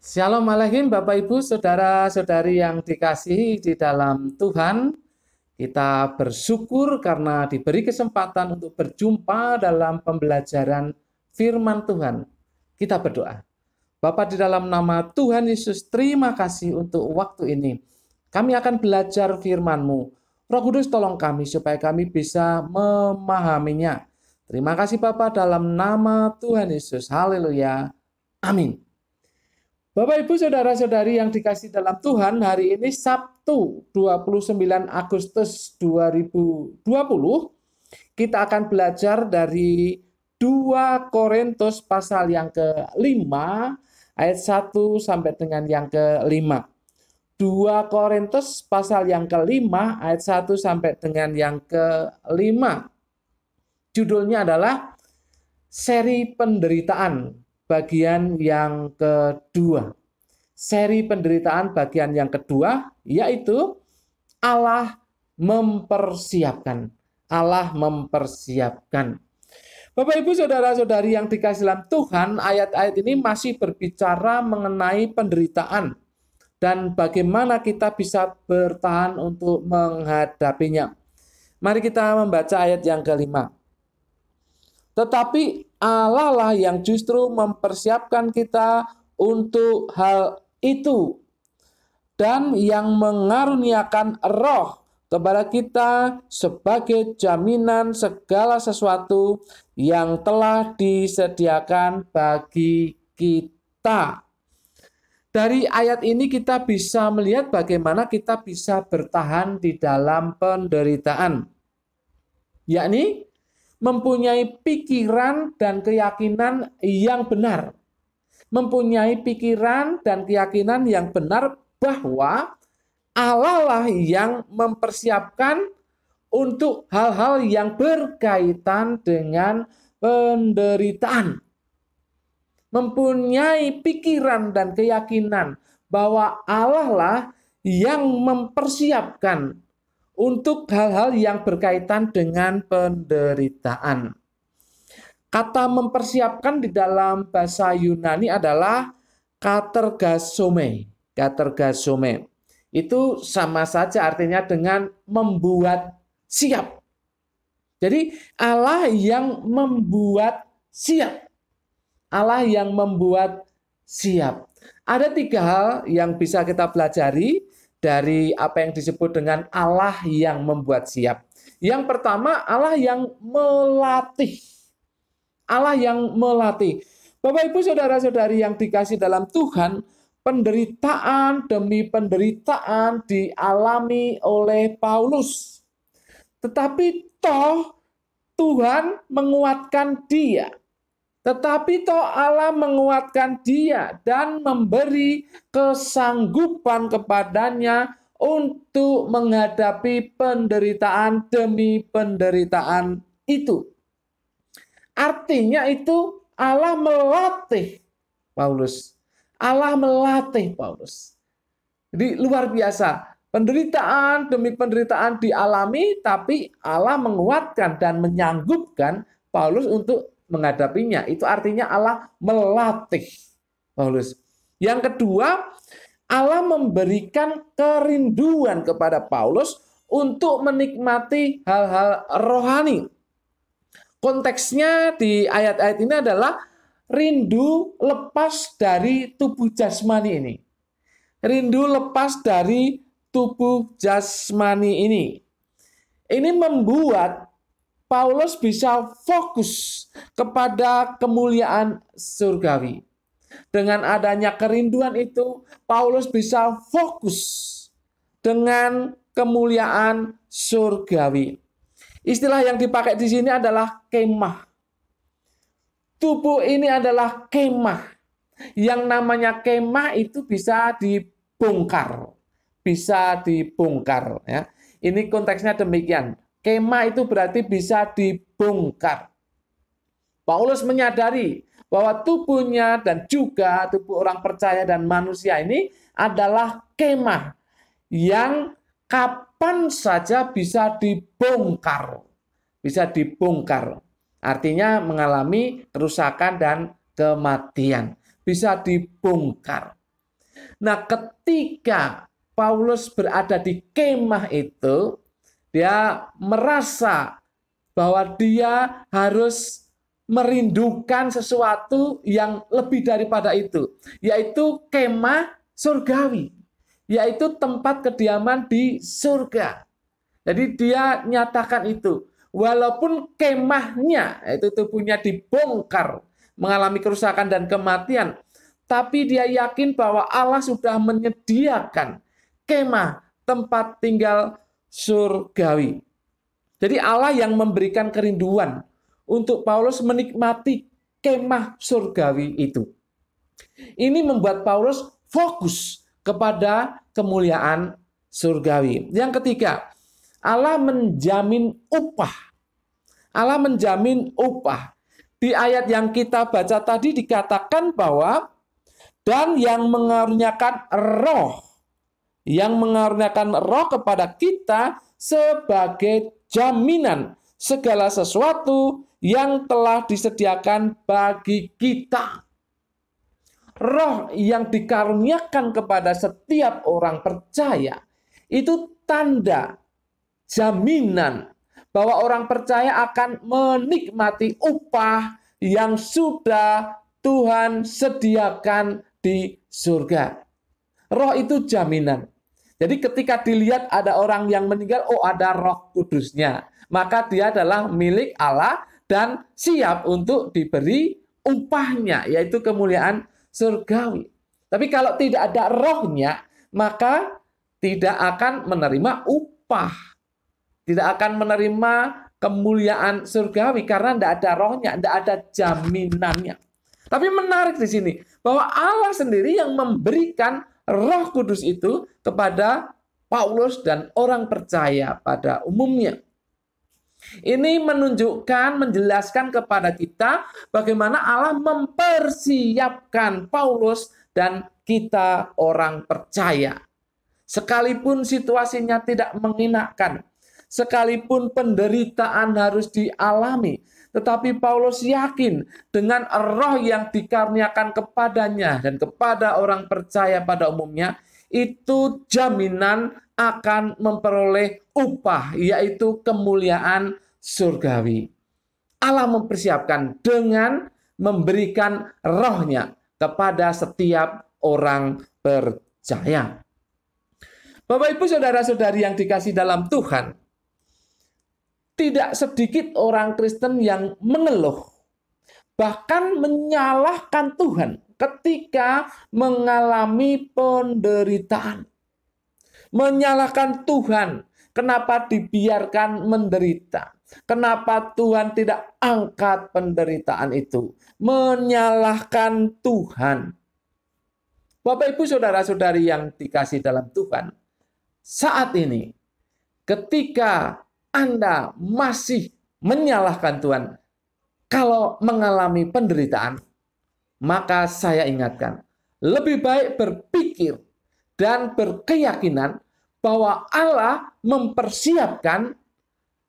Shalom Aleichem Bapak Ibu Saudara-saudari yang dikasihi di dalam Tuhan. Kita bersyukur karena diberi kesempatan untuk berjumpa dalam pembelajaran firman Tuhan. Kita berdoa. Bapa, di dalam nama Tuhan Yesus, terima kasih untuk waktu ini. Kami akan belajar firman-Mu. Roh Kudus, tolong kami supaya kami bisa memahaminya. Terima kasih Bapa, dalam nama Tuhan Yesus. Haleluya. Amin. Bapak Ibu Saudara-saudari yang dikasih dalam Tuhan, hari ini Sabtu 29 Agustus 2020, kita akan belajar dari 2 Korintus pasal yang ke-5 ayat 1 sampai dengan yang ke-5. 2 Korintus pasal yang ke-5 ayat 1 sampai dengan yang ke-5. Judulnya adalah Seri Penderitaan bagian yang kedua. Seri penderitaan bagian yang kedua, yaitu Allah mempersiapkan. Allah mempersiapkan. Bapak Ibu Saudara-saudari yang dikasihi dalam Tuhan, ayat-ayat ini masih berbicara mengenai penderitaan dan bagaimana kita bisa bertahan untuk menghadapinya. Mari kita membaca ayat yang kelima. Tetapi Allah lah yang justru mempersiapkan kita untuk hal itu dan yang mengaruniakan roh kepada kita sebagai jaminan segala sesuatu yang telah disediakan bagi kita. Dari ayat ini kita bisa melihat bagaimana kita bisa bertahan di dalam penderitaan, yakni mempunyai pikiran dan keyakinan yang benar. Mempunyai pikiran dan keyakinan yang benar bahwa Allah lah yang mempersiapkan untuk hal-hal yang berkaitan dengan penderitaan. Mempunyai pikiran dan keyakinan bahwa Allah lah yang mempersiapkan untuk hal-hal yang berkaitan dengan penderitaan. Kata mempersiapkan di dalam bahasa Yunani adalah katergasome. Katergasome. Itu sama saja artinya dengan membuat siap. Jadi Allah yang membuat siap. Allah yang membuat siap. Ada 3 hal yang bisa kita pelajari dari apa yang disebut dengan Allah yang membuat siap. Yang pertama, Allah yang melatih. Allah yang melatih. Bapak Ibu Saudara-saudari yang dikasih dalam Tuhan, penderitaan demi penderitaan dialami oleh Paulus. Tetapi toh Tuhan menguatkan dia. Tetapi toh Allah menguatkan dia dan memberi kesanggupan kepadanya untuk menghadapi penderitaan demi penderitaan itu. Artinya itu Allah melatih Paulus. Allah melatih Paulus. Jadi luar biasa. Penderitaan demi penderitaan dialami, tapi Allah menguatkan dan menyanggupkan Paulus untuk menghadapinya. Itu artinya Allah melatih Paulus. Yang kedua, Allah memberikan kerinduan kepada Paulus untuk menikmati hal-hal rohani. Konteksnya di ayat-ayat ini adalah rindu lepas dari tubuh jasmani ini. Rindu lepas dari tubuh jasmani ini. Ini membuat Paulus bisa fokus kepada kemuliaan surgawi. Dengan adanya kerinduan itu, Paulus bisa fokus dengan kemuliaan surgawi. Istilah yang dipakai di sini adalah kemah. Tubuh ini adalah kemah. Yang namanya kemah itu bisa dibongkar. Bisa dibongkar. Ya. Ini konteksnya demikian. Kemah itu berarti bisa dibongkar. Paulus menyadari bahwa tubuhnya dan juga tubuh orang percaya dan manusia ini adalah kemah yang kapan saja bisa dibongkar. Bisa dibongkar. Artinya mengalami kerusakan dan kematian. Bisa dibongkar. Nah, ketika Paulus berada di kemah itu, dia merasa bahwa dia harus merindukan sesuatu yang lebih daripada itu, yaitu kemah surgawi, yaitu tempat kediaman di surga. Jadi dia nyatakan itu, walaupun kemahnya, yaitu tubuhnya dibongkar, mengalami kerusakan dan kematian, tapi dia yakin bahwa Allah sudah menyediakan kemah, tempat tinggal surgawi. Jadi Allah yang memberikan kerinduan untuk Paulus menikmati kemah surgawi itu. Ini membuat Paulus fokus kepada kemuliaan surgawi. Yang ketiga, Allah menjamin upah. Allah menjamin upah. Di ayat yang kita baca tadi dikatakan bahwa dan yang mengaruniakan roh kepada kita sebagai jaminan segala sesuatu yang telah disediakan bagi kita. Roh yang dikaruniakan kepada setiap orang percaya itu tanda, jaminan bahwa orang percaya akan menikmati upah yang sudah Tuhan sediakan di surga. Roh itu jaminan. Jadi ketika dilihat ada orang yang meninggal, oh ada Roh Kudusnya, maka dia adalah milik Allah dan siap untuk diberi upahnya, yaitu kemuliaan surgawi. Tapi kalau tidak ada rohnya, maka tidak akan menerima upah. Tidak akan menerima kemuliaan surgawi karena tidak ada rohnya, tidak ada jaminannya. Tapi menarik di sini bahwa Allah sendiri yang memberikan Roh Kudus itu kepada Paulus dan orang percaya pada umumnya. Ini menunjukkan, menjelaskan kepada kita bagaimana Allah mempersiapkan Paulus dan kita orang percaya. Sekalipun situasinya tidak mengenakan, sekalipun penderitaan harus dialami, tetapi Paulus yakin dengan roh yang dikaruniakan kepadanya dan kepada orang percaya pada umumnya, itu jaminan akan memperoleh upah, yaitu kemuliaan surgawi. Allah mempersiapkan dengan memberikan rohnya kepada setiap orang percaya. Bapak, Ibu, saudara-saudari yang dikasih dalam Tuhan, tidak sedikit orang Kristen yang mengeluh, bahkan menyalahkan Tuhan ketika mengalami penderitaan. Menyalahkan Tuhan, kenapa dibiarkan menderita? Kenapa Tuhan tidak angkat penderitaan itu? Menyalahkan Tuhan. Bapak, Ibu, saudara-saudari yang dikasih dalam Tuhan, saat ini ketika Anda masih menyalahkan Tuhan kalau mengalami penderitaan, maka saya ingatkan, lebih baik berpikir dan berkeyakinan bahwa Allah mempersiapkan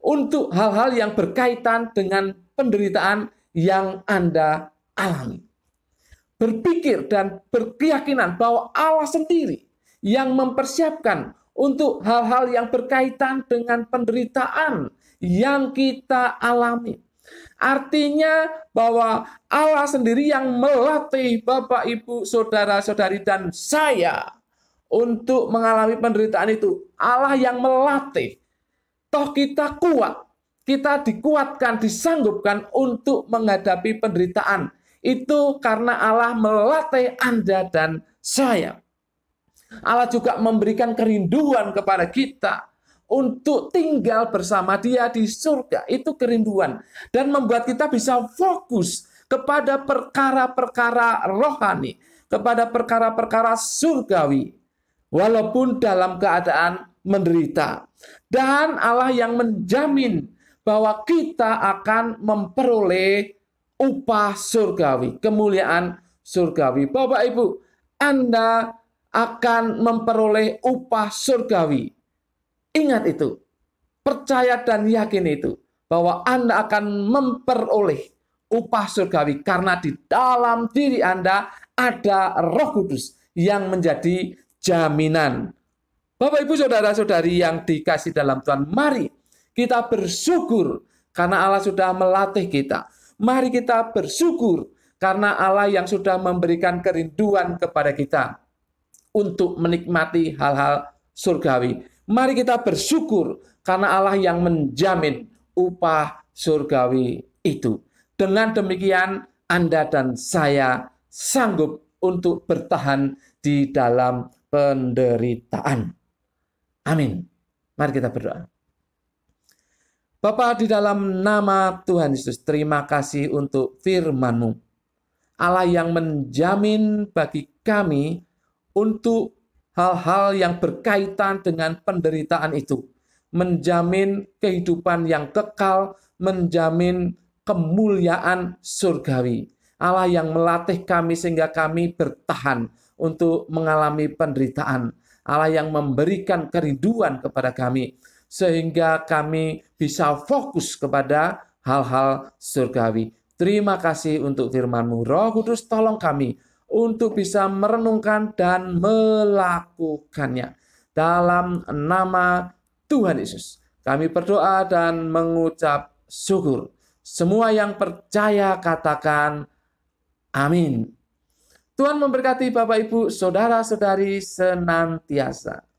untuk hal-hal yang berkaitan dengan penderitaan yang Anda alami. Berpikir dan berkeyakinan bahwa Allah sendiri yang mempersiapkan untuk hal-hal yang berkaitan dengan penderitaan yang kita alami. Artinya bahwa Allah sendiri yang melatih Bapak, Ibu, saudara-saudari, dan saya untuk mengalami penderitaan itu. Allah yang melatih. Toh kita kuat. Kita dikuatkan, disanggupkan untuk menghadapi penderitaan. Itu karena Allah melatih Anda dan saya. Allah juga memberikan kerinduan kepada kita untuk tinggal bersama Dia di surga. Itu kerinduan. Dan membuat kita bisa fokus kepada perkara-perkara rohani, kepada perkara-perkara surgawi, walaupun dalam keadaan menderita. Dan Allah yang menjamin bahwa kita akan memperoleh upah surgawi, kemuliaan surgawi. Bapak, Ibu, Anda akan memperoleh upah surgawi. Ingat itu. Percaya dan yakin itu. Bahwa Anda akan memperoleh upah surgawi. Karena di dalam diri Anda ada Roh Kudus yang menjadi jaminan. Bapak, Ibu, Saudara-saudari yang dikasih dalam Tuhan, mari kita bersyukur karena Allah sudah melatih kita. Mari kita bersyukur karena Allah yang sudah memberikan kerinduan kepada kita untuk menikmati hal-hal surgawi. Mari kita bersyukur karena Allah yang menjamin upah surgawi itu. Dengan demikian, Anda dan saya sanggup untuk bertahan di dalam penderitaan. Amin. Mari kita berdoa. Bapa, di dalam nama Tuhan Yesus, terima kasih untuk firman-Mu. Allah yang menjamin bagi kami untuk hal-hal yang berkaitan dengan penderitaan itu, menjamin kehidupan yang kekal, menjamin kemuliaan surgawi. Allah yang melatih kami sehingga kami bertahan untuk mengalami penderitaan. Allah yang memberikan kerinduan kepada kami sehingga kami bisa fokus kepada hal-hal surgawi. Terima kasih untuk firman-Mu. Roh Kudus, tolong kami untuk bisa merenungkan dan melakukannya. Dalam nama Tuhan Yesus, kami berdoa dan mengucap syukur. Semua yang percaya katakan amin. Tuhan memberkati Bapak, Ibu, Saudara-saudari senantiasa.